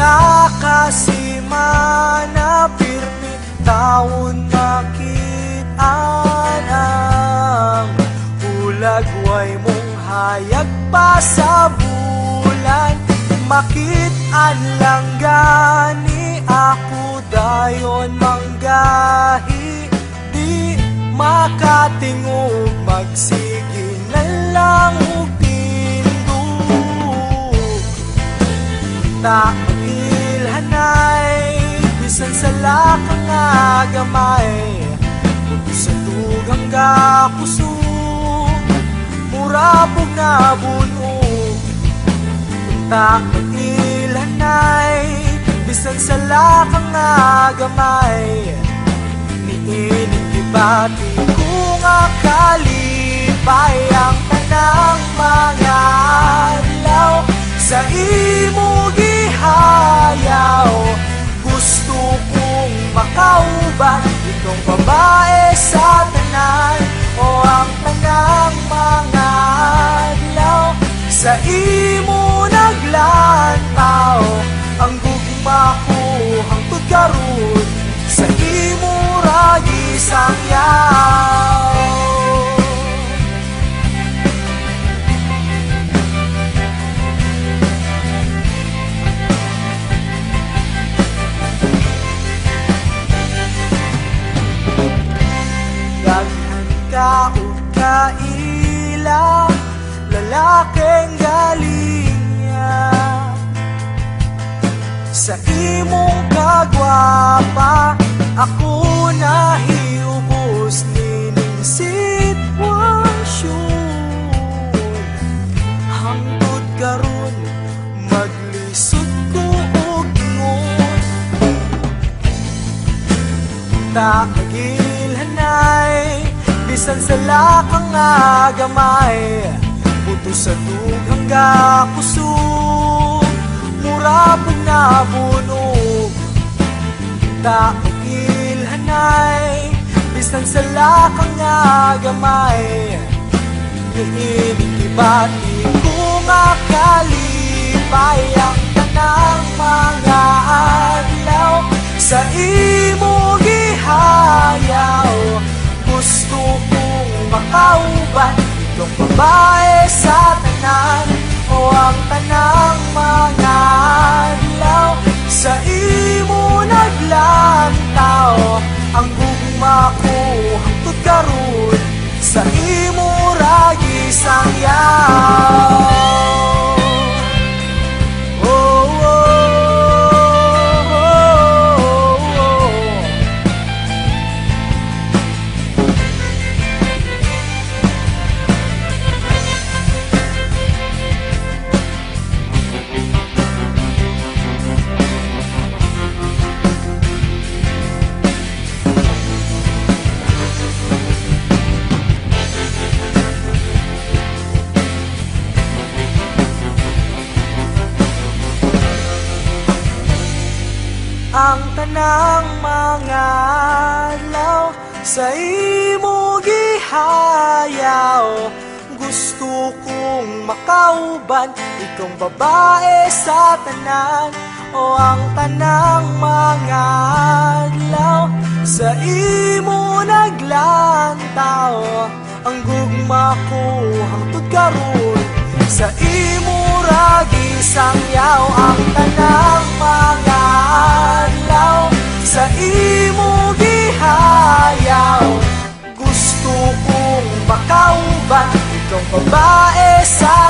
nakasimana pirmi taon makitaan ang ulagway mong hayag pa sa bulan. Makitaan lang gani ako dayon manggahi, di makatingog magsige na lang og tindog. Takilhanay bisan sa lakang nga gamay, sa tugang gakusog murapog na bunog. Takilhanay bisan sa lakang nga gamay, niining gibati ko nga kalipay ang tanang mga adlaw sa imo gihayaw. Gusto kong makauban itong babae sa tanan, o ang tanang mga adlaw sa imo naglantaw. Ang gugma ko hangtod karon sa imo ra gisangyaw. Daghan ka o kaila, lalaking galinya, sa imong kagwapa ako nahiubos nining sitwasyon. Hangtod karon maglisod ko og ingon, takagilhanay bisan sa lakang nga gamay, buto sa dugang gakusog murapog na bunog. Takagilhanay bisan sa lakang nga gamay, niining gibati ko nga kalipay ang tanang mga adlaw sa imo gihayaw. Gusto kong makauban itong babae sa tanan, o ang tanang mga adlaw sa imo naglantaw. Ang gugma ko hangtod karon sa imo ra gisangyaw. Ang tanang mga adlaw sa imo gihayaw. Gusto kong makauban itong babae sa tanan, o ang tanang mga adlaw sa imo naglantaw. Ang gugma ko hangtod karon sa imo ra gisangyaw. Ang tanang mga adlaw sa imo gihayaw. Gusto kong makauban itong babae sa